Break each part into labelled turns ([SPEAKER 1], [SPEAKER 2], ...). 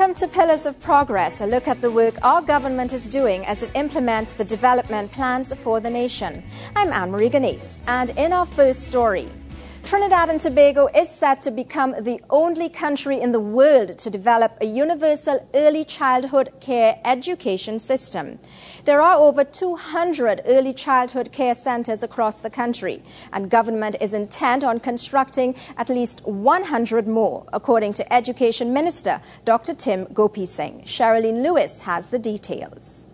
[SPEAKER 1] Welcome to Pillars of Progress, a look at the work our government is doing as it implements the development plans for the nation. I'm Anne-Marie Ganes, and in our first story, Trinidad and Tobago is set to become the only country in the world to develop a universal early childhood care education system. There are over 200 early childhood care centers across the country, and government is intent on constructing at least 100 more, according to Education Minister Dr. Tim Gopi Singh. Sherilyn Lewis has the details.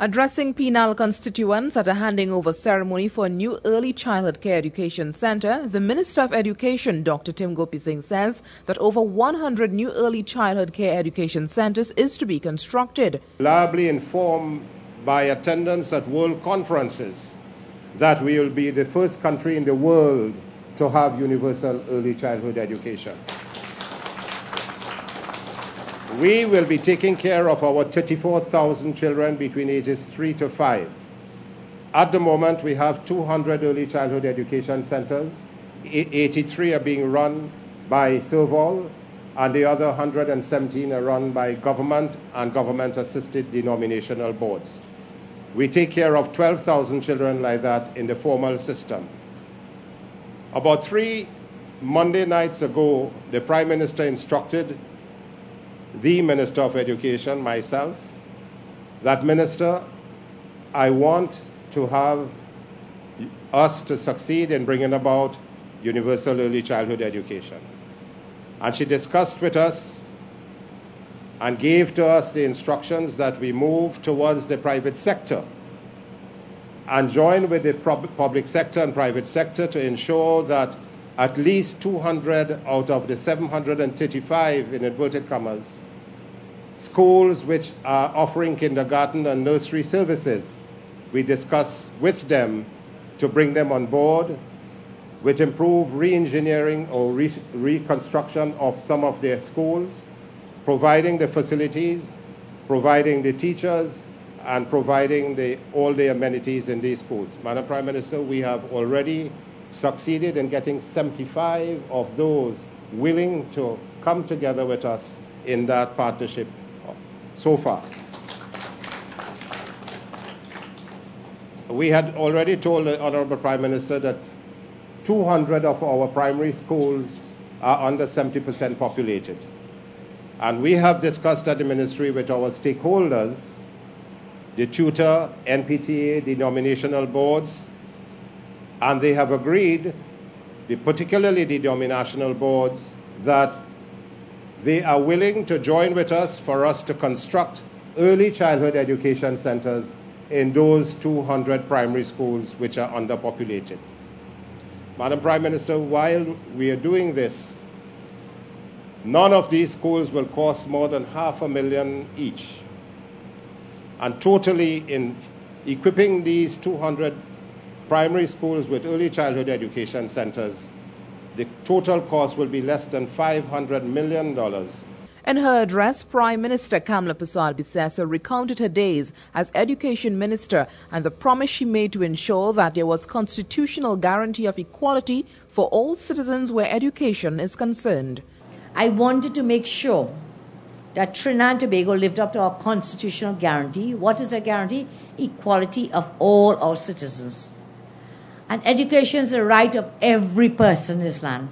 [SPEAKER 2] Addressing Penal constituents at a handing over ceremony for a new early childhood care education center, the Minister of Education, Dr. Tim Gopi Singh, says that over 100 new early childhood care education centers is to be constructed.
[SPEAKER 3] Reliably informed by attendance at world conferences that we will be the first country in the world to have universal early childhood education. We will be taking care of our 34,000 children between ages 3 to 5. At the moment, we have 200 early childhood education centers. 83 are being run by Serval, and the other 117 are run by government and government-assisted denominational boards. We take care of 12,000 children like that in the formal system. About 3 Monday nights ago, the Prime Minister instructed the Minister of Education, myself, that Minister, I want to have us to succeed in bringing about universal early childhood education. And she discussed with us and gave to us the instructions that we move towards the private sector and join with the public sector and private sector to ensure that at least 200 out of the 735, in inverted commas, schools which are offering kindergarten and nursery services, we discuss with them to bring them on board with improved re-engineering or reconstruction of some of their schools, providing the facilities, providing the teachers, and providing all the amenities in these schools. Madam Prime Minister, we have already succeeded in getting 75 of those willing to come together with us in that partnership so far. We had already told the Honorable Prime Minister that 200 of our primary schools are under 70% populated. And we have discussed at the Ministry with our stakeholders, the tutor, NPTA, denominational boards, and they have agreed, particularly the denominational boards, that they are willing to join with us for us to construct early childhood education centers in those 200 primary schools which are underpopulated. Madam Prime Minister, while we are doing this, none of these schools will cost more than $500,000 each. And totally in equipping these 200 primary schools with early childhood education centers, the total cost will be less than $500 million.
[SPEAKER 2] In her address, Prime Minister Kamla Persad-Bissessar recounted her days as Education Minister and the promise she made to ensure that there was constitutional guarantee of equality for all citizens where education is concerned.
[SPEAKER 4] I wanted to make sure that Trinidad and Tobago lived up to our constitutional guarantee. What is a guarantee? Equality of all our citizens. And education is the right of every person in this land.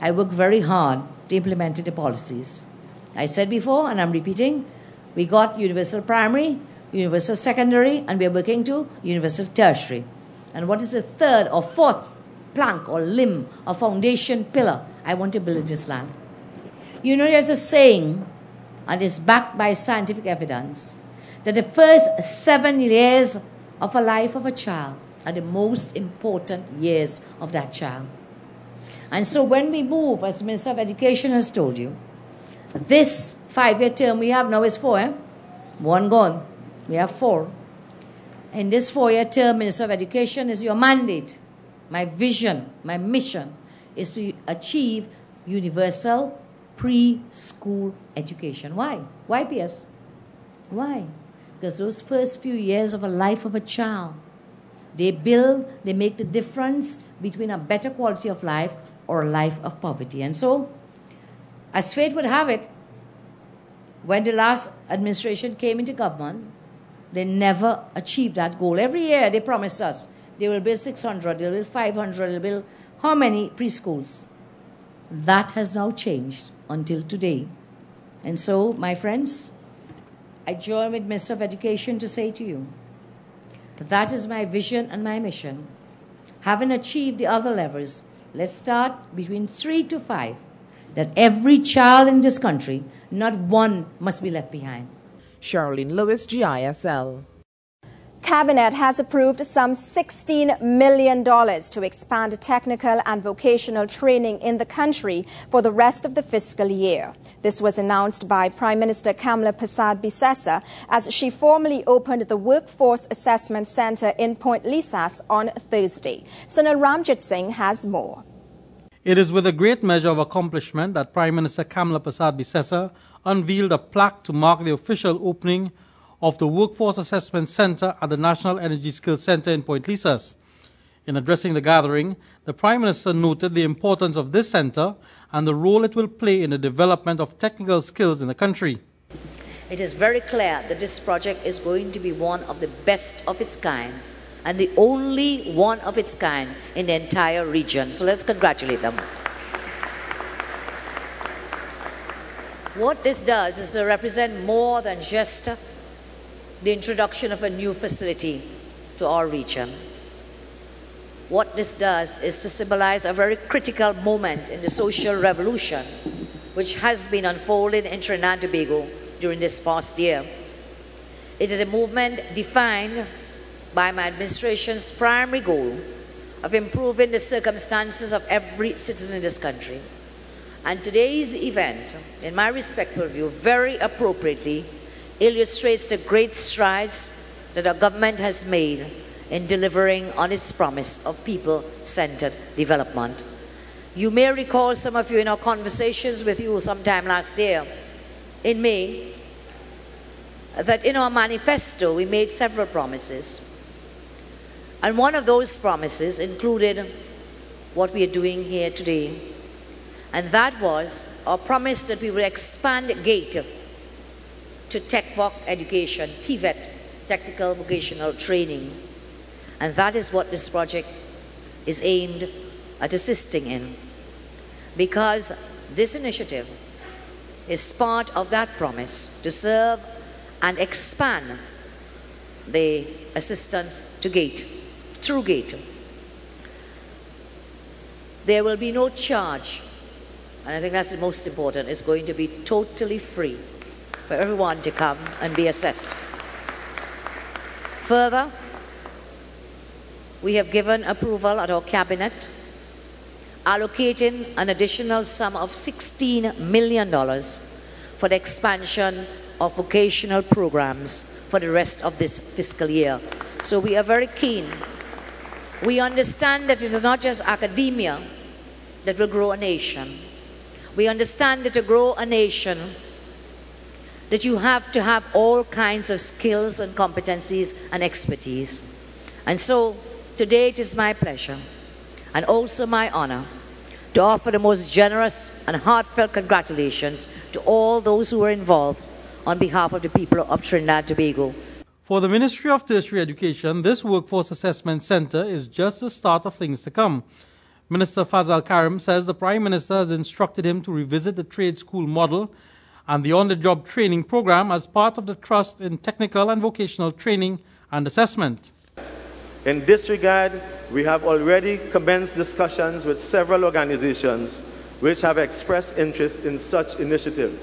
[SPEAKER 4] I worked very hard to implement the policies. I said before, and I'm repeating, we got universal primary, universal secondary, and we're working to universal tertiary. And what is the third or fourth plank or limb or foundation pillar I want to build in this land? You know, there's a saying, and it's backed by scientific evidence, that the first 7 years of a life of a child are the most important years of that child. And so when we move, as the Minister of Education has told you, this 5-year term we have now is 4, 1 gone. We have 4. In this 4-year term, Minister of Education, is your mandate. My vision, my mission is to achieve universal preschool education. Why? Why, PS? Why? Because those first few years of a life of a child, they make the difference between a better quality of life or a life of poverty. And so, as fate would have it, When the last administration came into government, they never achieved that goal. Every year they promised us they will build 600, they will build 500, they will build how many preschools? That has now changed until today. And so, my friends, I join with Minister of Education to say to you that is my vision and my mission. Having achieved the other levels, let's start between 3 to 5, that every child in this country, not one must be left behind.
[SPEAKER 2] Sherilyn Lewis, GISL.
[SPEAKER 1] Cabinet has approved some $16 million to expand technical and vocational training in the country for the rest of the fiscal year. This was announced by Prime Minister Kamla Persad-Bissessar as she formally opened the Workforce Assessment Centre in Point Lisas on Thursday. Sunil Ramjit Singh has more.
[SPEAKER 5] It is with a great measure of accomplishment that Prime Minister Kamla Persad-Bissessar unveiled a plaque to mark the official opening of the Workforce Assessment Centre at the National Energy Skills Centre in Point Lisas. In addressing the gathering, the Prime Minister noted the importance of this centre and the role it will play in the development of technical skills in the country.
[SPEAKER 4] It is very clear that this project is going to be one of the best of its kind and the only one of its kind in the entire region. So let's congratulate them. What this does is to represent more than just the introduction of a new facility to our region. What this does is to symbolize a very critical moment in the social revolution which has been unfolding in Trinidad and Tobago during this past year. It is a movement defined by my administration's primary goal of improving the circumstances of every citizen in this country. And today's event, in my respectful view, very appropriately illustrates the great strides that our government has made in delivering on its promise of people-centered development. You may recall, some of you, in our conversations with you sometime last year, in May, that in our manifesto we made several promises. And one of those promises included what we are doing here today. And that was our promise that we will expand GATE to TechVoc education, TVET, technical vocational training. And that is what this project is aimed at assisting in. Because this initiative is part of that promise to serve and expand the assistance to GATE, through GATE. There will be no charge, and I think that's the most important. It's going to be totally free for everyone to come and be assessed. Further, we have given approval at our cabinet allocating an additional sum of $16 million for the expansion of vocational programs for the rest of this fiscal year. So we are very keen. We understand that it is not just academia that will grow a nation. We understand that to grow a nation, that you have to have all kinds of skills and competencies and expertise. And so today it is my pleasure and also my honor to offer the most generous and heartfelt congratulations to all those who were involved on behalf of the people of Trinidad and Tobago.
[SPEAKER 5] For the Ministry of Tertiary Education, this Workforce Assessment Centre is just the start of things to come. Minister Fazal Karim says the Prime Minister has instructed him to revisit the trade school model and the on-the-job training program as part of the Trust in Technical and Vocational Training and Assessment.
[SPEAKER 6] In this regard, we have already commenced discussions with several organizations which have expressed interest in such initiative.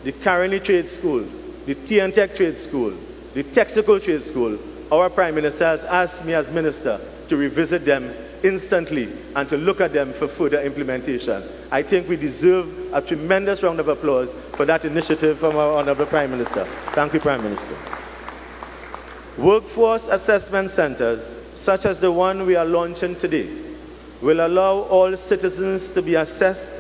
[SPEAKER 6] The Caroni Trade School, the TNTech Trade School, the Texaco Trade School. Our Prime Minister has asked me as Minister to revisit them instantly and to look at them for further implementation. I think we deserve a tremendous round of applause for that initiative from our Honourable Prime Minister. Thank you, Prime Minister. Workforce assessment centres, such as the one we are launching today, will allow all citizens to be assessed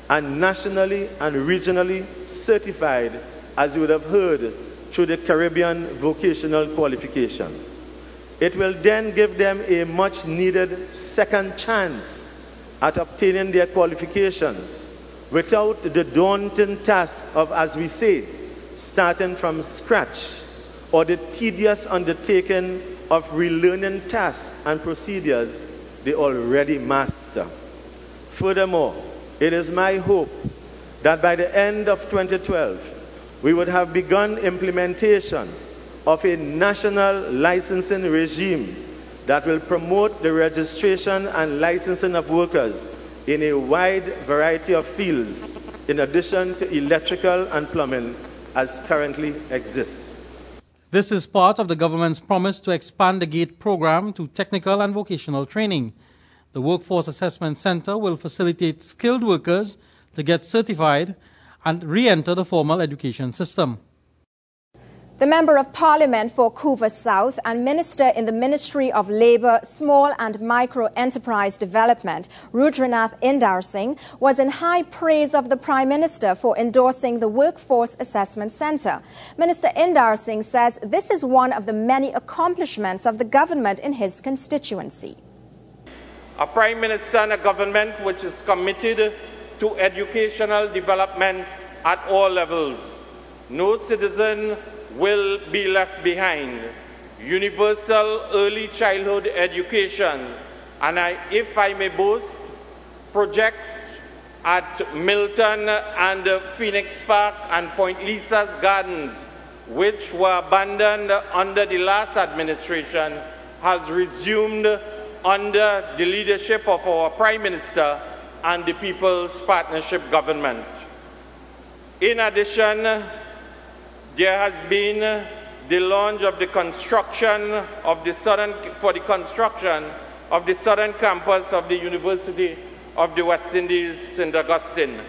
[SPEAKER 6] and nationally and regionally certified, as you would have heard, through the Caribbean Vocational Qualification. It will then give them a much-needed second chance at obtaining their qualifications without the daunting task of, as we say, starting from scratch, or the tedious undertaking of relearning tasks and procedures they already master. Furthermore, it is my hope that by the end of 2012, we would have begun implementation of a national licensing regime that will promote the registration and licensing of workers in a wide variety of fields, in addition to electrical and plumbing as currently exists.
[SPEAKER 5] This is part of the government's promise to expand the GATE program to technical and vocational training. The Workforce Assessment Center will facilitate skilled workers to get certified and re-enter the formal education system.
[SPEAKER 1] The Member of Parliament for Couva South and Minister in the Ministry of Labour, Small and Micro Enterprise Development, Rudranath Indar Singh, was in high praise of the Prime Minister for endorsing the Workforce Assessment Centre. Minister Indar Singh says this is one of the many accomplishments of the government in his constituency.
[SPEAKER 7] A Prime Minister and a government which is committed to educational development at all levels. No citizen will be left behind. Universal early childhood education, and if I may boast, projects at Milton and Phoenix Park and Point Lisa's Gardens, which were abandoned under the last administration, has resumed under the leadership of our Prime Minister and the People's Partnership Government. In addition, there has been the launch of the construction of the southern campus of the University of the West Indies, St. Augustine.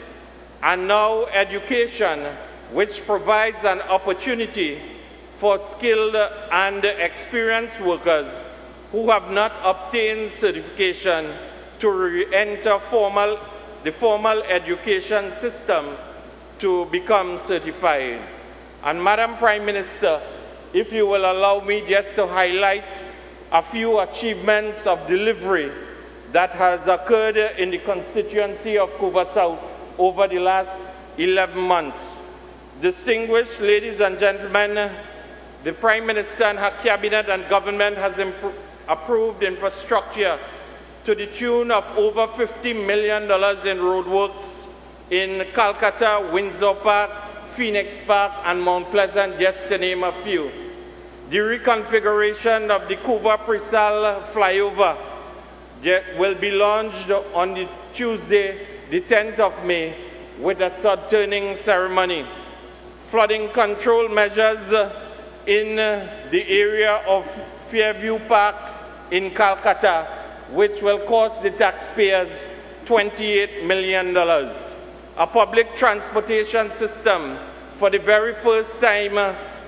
[SPEAKER 7] And now education, which provides an opportunity for skilled and experienced workers who have not obtained certification to re-enter the formal education system to become certified. And Madam Prime Minister, if you will allow me just to highlight a few achievements of delivery that has occurred in the constituency of Couva South over the last 11 months. Distinguished ladies and gentlemen, the Prime Minister and her cabinet and government has approved infrastructure to the tune of over $50 million in roadworks in Calcutta, Windsor Park, Phoenix Park, and Mount Pleasant, just to name a few. The reconfiguration of the Couva Presal flyover will be launched on the Tuesday, the 10th of May, with a sod-turning ceremony. Flooding control measures in the area of Fairview Park in Calcutta, which will cost the taxpayers $28 million. A public transportation system for the very first time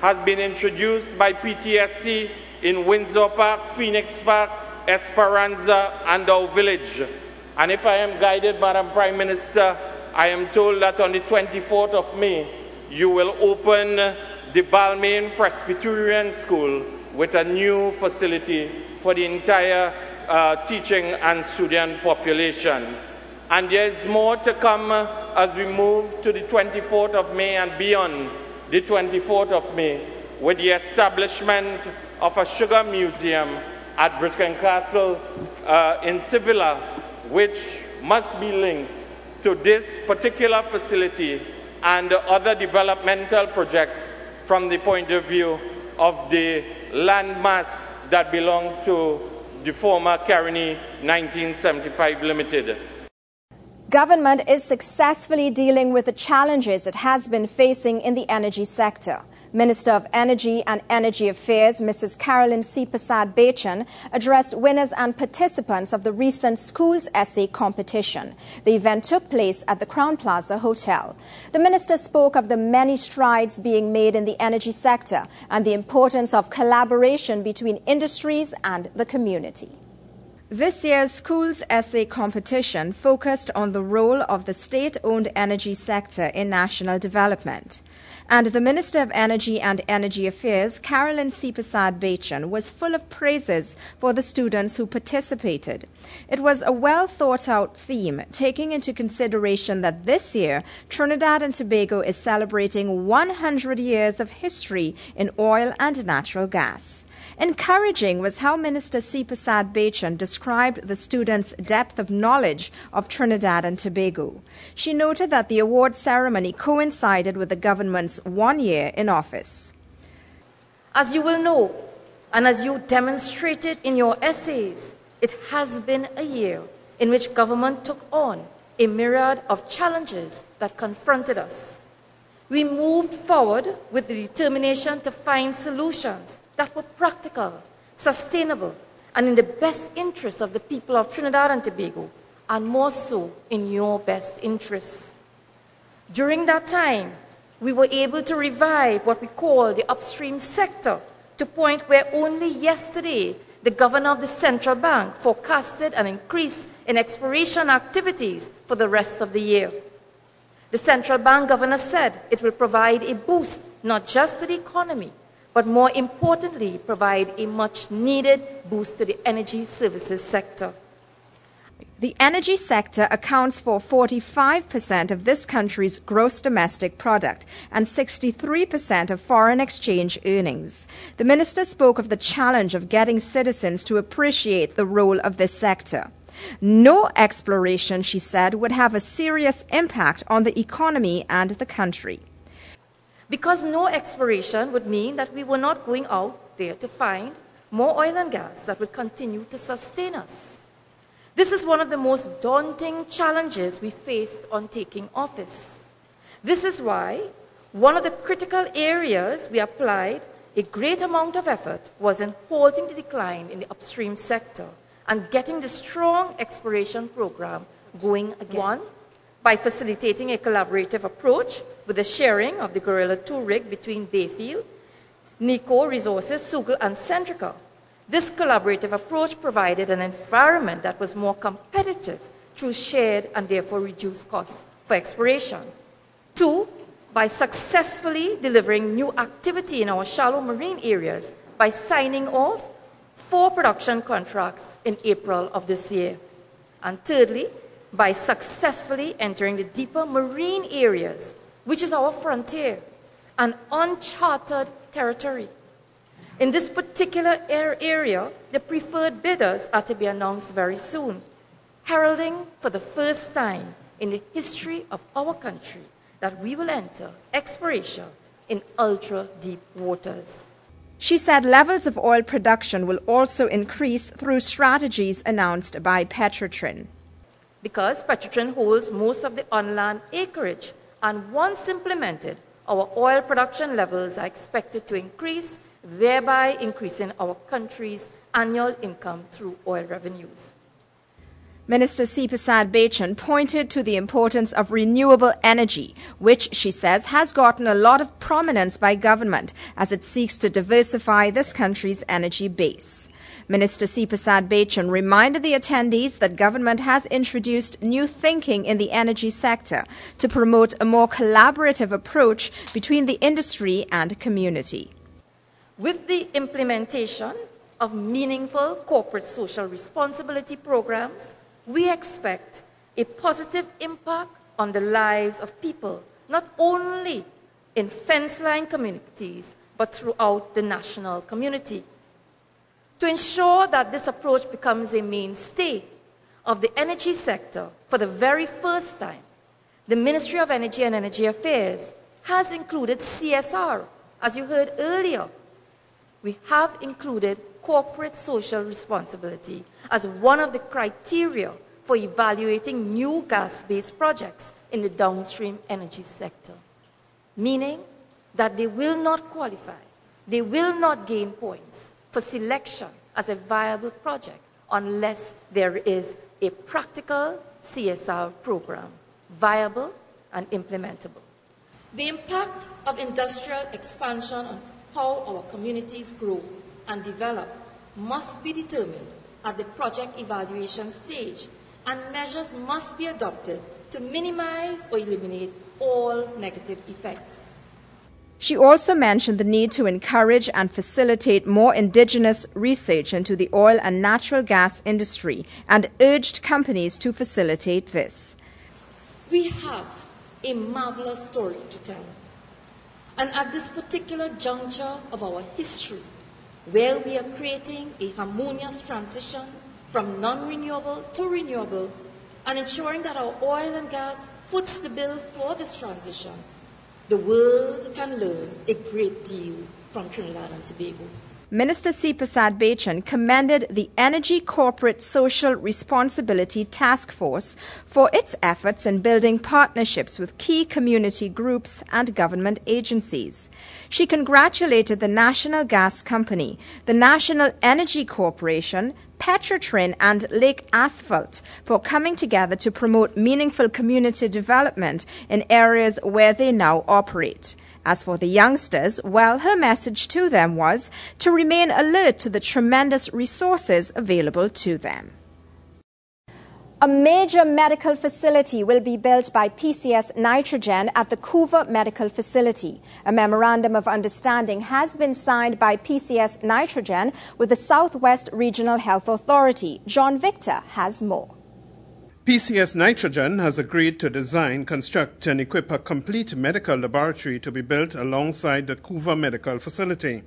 [SPEAKER 7] has been introduced by PTSC in Windsor Park, Phoenix Park, Esperanza, and our village. And if I am guided, Madam Prime Minister, I am told that on the 24th of May, you will open the Balmain Presbyterian School with a new facility for the entire teaching and student population. And there is more to come as we move to the 24th of May and beyond the 24th of May with the establishment of a sugar museum at Britkin Castle in Sevilla, which must be linked to this particular facility and other developmental projects from the point of view of the landmass that belonged to the former Caroni 1975 Limited.
[SPEAKER 1] Government is successfully dealing with the challenges it has been facing in the energy sector. Minister of Energy and Energy Affairs, Mrs. Carolyn C. Prasad Bechan, addressed winners and participants of the recent schools essay competition. The event took place at the Crown Plaza Hotel. The minister spoke of the many strides being made in the energy sector and the importance of collaboration between industries and the community. This year's school's essay competition focused on the role of the state-owned energy sector in national development. And the Minister of Energy and Energy Affairs, Caroline C. Prasad-Bechan, was full of praises for the students who participated. It was a well-thought-out theme, taking into consideration that this year, Trinidad and Tobago is celebrating 100 years of history in oil and natural gas. Encouraging was how Minister C. Prasad-Bechan described the students' depth of knowledge of Trinidad and Tobago. She noted that the award ceremony coincided with the government's 1 year in office.
[SPEAKER 8] As you will know, and as you demonstrated in your essays, it has been a year in which government took on a myriad of challenges that confronted us. We moved forward with the determination to find solutions that were practical, sustainable, and in the best interest of the people of Trinidad and Tobago, and more so in your best interests. During that time, we were able to revive what we call the upstream sector to a point where only yesterday the governor of the central bank forecasted an increase in exploration activities for the rest of the year. The central bank governor said it will provide a boost not just to the economy, but more importantly, provide a much-needed boost to the energy services sector.
[SPEAKER 1] The energy sector accounts for 45% of this country's gross domestic product and 63% of foreign exchange earnings. The minister spoke of the challenge of getting citizens to appreciate the role of this sector. No exploration, she said, would have a serious impact on the economy and the country.
[SPEAKER 8] Because no exploration would mean that we were not going out there to find more oil and gas that would continue to sustain us. This is one of the most daunting challenges we faced on taking office. This is why one of the critical areas we applied a great amount of effort was in halting the decline in the upstream sector and getting the strong exploration program going again. One, by facilitating a collaborative approach with the sharing of the Gorilla 2 rig between Bayfield, NICO Resources, Sugal, and Centrica. This collaborative approach provided an environment that was more competitive through shared and therefore reduced costs for exploration. Two, by successfully delivering new activity in our shallow marine areas by signing off 4 production contracts in April of this year. And thirdly, by successfully entering the deeper marine areas, which is our frontier, an uncharted territory. In this particular area, the preferred bidders are to be announced very soon, heralding for the first time in the history of our country that we will enter exploration in ultra-deep waters.
[SPEAKER 1] She said levels of oil production will also increase through strategies announced by Petrotrin.
[SPEAKER 8] Because Petrotrin holds most of the on-land acreage, and once implemented, our oil production levels are expected to increase, thereby increasing our country's annual income through oil revenues.
[SPEAKER 1] Minister C. Prasad-Bechan pointed to the importance of renewable energy, which, she says, has gotten a lot of prominence by government as it seeks to diversify this country's energy base. Minister C. Prasad-Bechan reminded the attendees that government has introduced new thinking in the energy sector to promote a more collaborative approach between the industry and community.
[SPEAKER 8] With the implementation of meaningful corporate social responsibility programs, we expect a positive impact on the lives of people, not only in fence-line communities, but throughout the national community. To ensure that this approach becomes a mainstay of the energy sector for the very first time, the Ministry of Energy and Energy Affairs has included CSR, as you heard earlier. We have included corporate social responsibility as one of the criteria for evaluating new gas-based projects in the downstream energy sector, meaning that they will not qualify, they will not gain points for selection as a viable project unless there is a practical CSR program, viable and implementable. The impact of industrial expansion on how our communities grow and develop must be determined at the project evaluation stage, and measures must be adopted to minimize or eliminate all negative effects.
[SPEAKER 1] She also mentioned the need to encourage and facilitate more indigenous research into the oil and natural gas industry and urged companies to facilitate this.
[SPEAKER 8] We have a marvelous story to tell. And at this particular juncture of our history, where we are creating a harmonious transition from non-renewable to renewable and ensuring that our oil and gas foots the bill for this transition, the world can learn a great deal from Trinidad and Tobago.
[SPEAKER 1] Minister C. Prasad Bechan commended the Energy Corporate Social Responsibility Task Force for its efforts in building partnerships with key community groups and government agencies. She congratulated the National Gas Company, the National Energy Corporation, Petrotrin and Lake Asphalt for coming together to promote meaningful community development in areas where they now operate. As for the youngsters, well, her message to them was to remain alert to the tremendous resources available to them. A major medical facility will be built by PCS Nitrogen at the Couva Medical Facility. A memorandum of understanding has been signed by PCS Nitrogen with the Southwest Regional Health Authority. John Victor has more.
[SPEAKER 9] PCS Nitrogen has agreed to design, construct and equip a complete medical laboratory to be built alongside the Couva Medical Facility.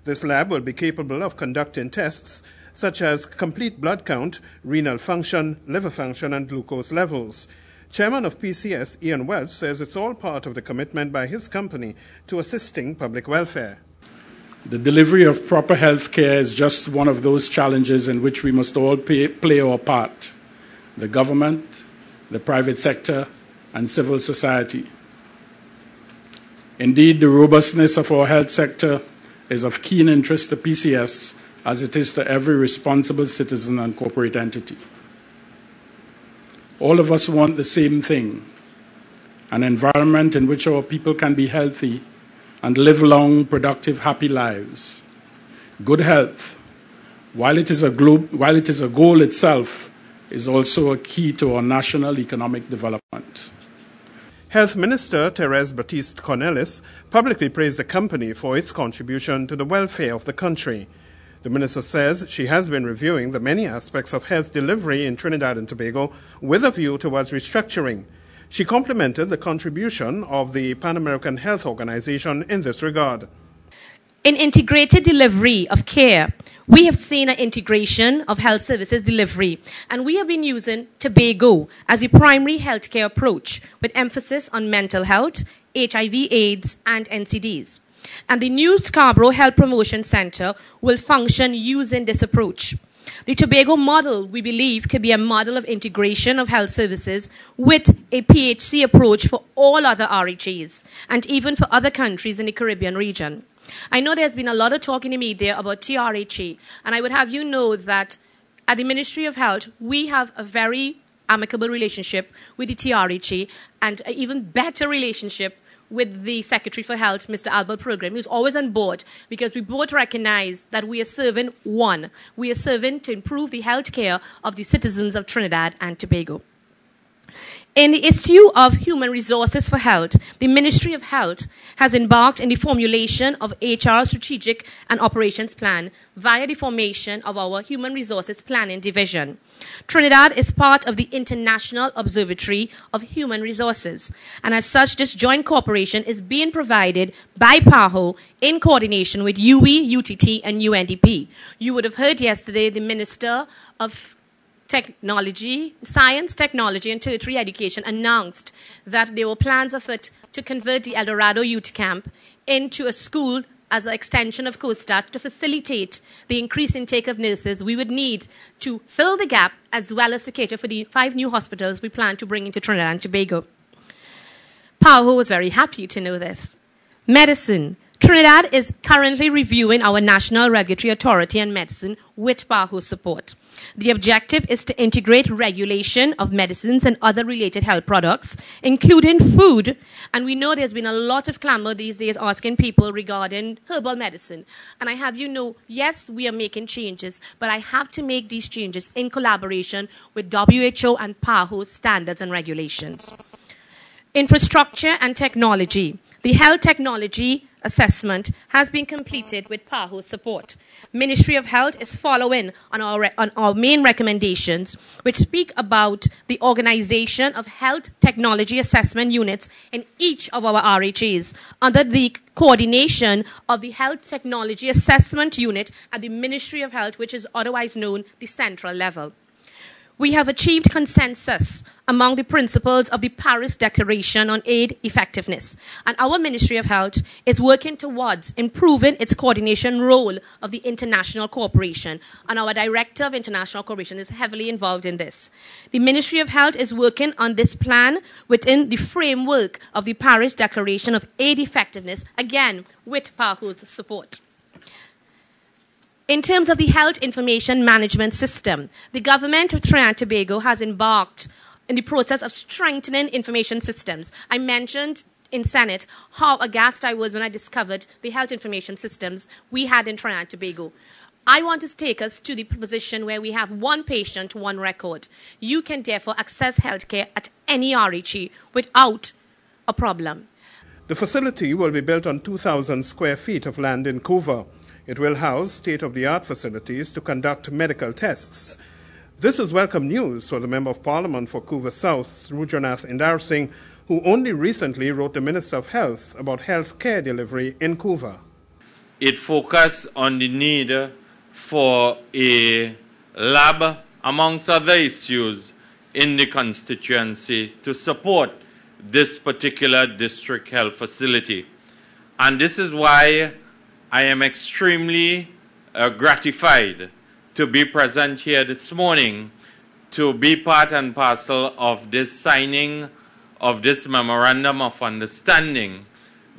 [SPEAKER 9] This lab will be capable of conducting tests such as complete blood count, renal function, liver function and glucose levels. Chairman of PCS, Ian Welch, says it's all part of the commitment by his company to assisting public welfare.
[SPEAKER 10] The delivery of proper health care is just one of those challenges in which we must all play our part. The government, the private sector, and civil society. Indeed, the robustness of our health sector is of keen interest to PCS as it is to every responsible citizen and corporate entity. All of us want the same thing, an environment in which our people can be healthy and live long, productive, happy lives. Good health, while it is a goal itself, is also a key to our national economic development.
[SPEAKER 9] Health Minister Therese Batiste Cornelis publicly praised the company for its contribution to the welfare of the country. The minister says she has been reviewing the many aspects of health delivery in Trinidad and Tobago with a view towards restructuring. She complimented the contribution of the Pan American Health Organization in this regard.
[SPEAKER 11] In integrated delivery of care, we have seen an integration of health services delivery, and we have been using Tobago as a primary healthcare approach with emphasis on mental health, HIV/AIDS, and NCDs. And the new Scarborough Health Promotion Center will function using this approach. The Tobago model, we believe, could be a model of integration of health services with a PHC approach for all other RHAs and even for other countries in the Caribbean region. I know there's been a lot of talk in the media about TRHA, and I would have you know that at the Ministry of Health, we have a very amicable relationship with the TRHA and an even better relationship with the Secretary for Health, Mr. Albert Program, who's always on board because we both recognize that we are serving one. We are serving to improve the health care of the citizens of Trinidad and Tobago. In the issue of human resources for health, the Ministry of Health has embarked in the formulation of HR strategic and operations plan via the formation of our Human Resources Planning Division. Trinidad is part of the International Observatory of Human Resources, and as such, this joint cooperation is being provided by PAHO in coordination with UWI, UTT, and UNDP. You would have heard yesterday the Minister of Science, Technology, and Tertiary Education announced that there were plans afoot to convert the El Dorado Youth Camp into a school as an extension of COSTAT to facilitate the increased intake of nurses we would need to fill the gap as well as to cater for the 5 new hospitals we plan to bring into Trinidad and Tobago. PAHO was very happy to know this. Medicine. Trinidad is currently reviewing our National Regulatory Authority on Medicine with PAHO support. The objective is to integrate regulation of medicines and other related health products, including food. And we know there's been a lot of clamor these days asking people regarding herbal medicine. And I have you know, yes, we are making changes, but I have to make these changes in collaboration with WHO and PAHO standards and regulations. Infrastructure and technology. The health technology assessment has been completed with PAHO support. Ministry of Health is following on our main recommendations, which speak about the organization of health technology assessment units in each of our RHAs under the coordination of the Health Technology Assessment Unit at the Ministry of Health, which is otherwise known the central level. We have achieved consensus among the principles of the Paris Declaration on Aid Effectiveness. And our Ministry of Health is working towards improving its coordination role of the international cooperation. And our Director of International Cooperation is heavily involved in this. The Ministry of Health is working on this plan within the framework of the Paris Declaration of Aid Effectiveness, again, with PAHO's support. In terms of the Health Information Management System, the government of Trinidad and Tobago has embarked in the process of strengthening information systems. I mentioned in Senate how aghast I was when I discovered the health information systems we had in Trinidad and Tobago. I want to take us to the position where we have one patient, one record. You can therefore access healthcare at any RHA without a problem.
[SPEAKER 9] The facility will be built on 2,000 square feet of land in Couva. It will house state-of-the-art facilities to conduct medical tests. This is welcome news for the Member of Parliament for Couva South, Rudranath Indar Singh, who only recently wrote the Minister of Health about health care delivery in Couva.
[SPEAKER 7] It focused on the need for a lab, amongst other issues, in the constituency to support this particular district health facility. And this is why I am extremely gratified to be present here this morning to be part and parcel of this signing of this Memorandum of Understanding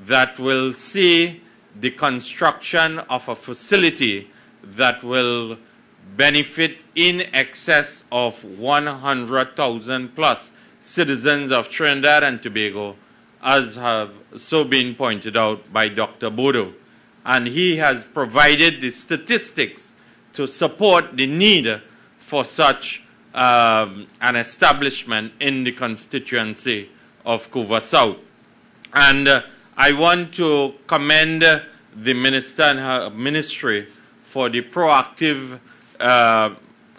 [SPEAKER 7] that will see the construction of a facility that will benefit in excess of 100,000 plus citizens of Trinidad and Tobago, as have so been pointed out by Dr. Bodo. And he has provided the statistics to support the need for such an establishment in the constituency of Couva South. And I want to commend the Minister and her ministry for the proactive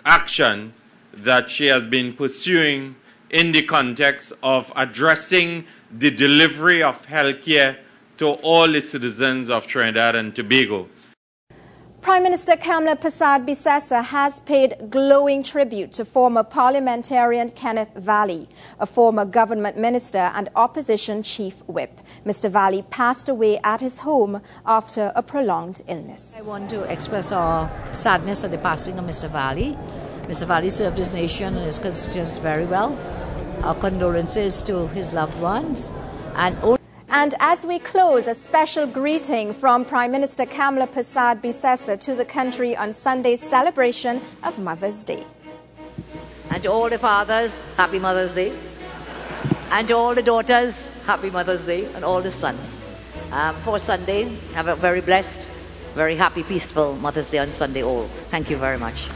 [SPEAKER 7] action that she has been pursuing in the context of addressing the delivery of health care to all the citizens of Trinidad and Tobago.
[SPEAKER 1] Prime Minister Kamla Persad Bissessar has paid glowing tribute to former parliamentarian Kenneth Valley, a former government minister and opposition chief whip. Mr. Valley passed away at his home after a prolonged illness.
[SPEAKER 4] I want to express our sadness at the passing of Mr. Valley. Mr. Valley served his nation and his constituents very well. Our condolences to his loved ones.
[SPEAKER 1] And as we close, a special greeting from Prime Minister Kamla Persad Bissessar to the country on Sunday's celebration of Mother's Day.
[SPEAKER 4] And to all the fathers, happy Mother's Day. And to all the daughters, happy Mother's Day. And all the sons. For Sunday, have a very blessed, very happy, peaceful Mother's Day on Sunday all. Thank you very much.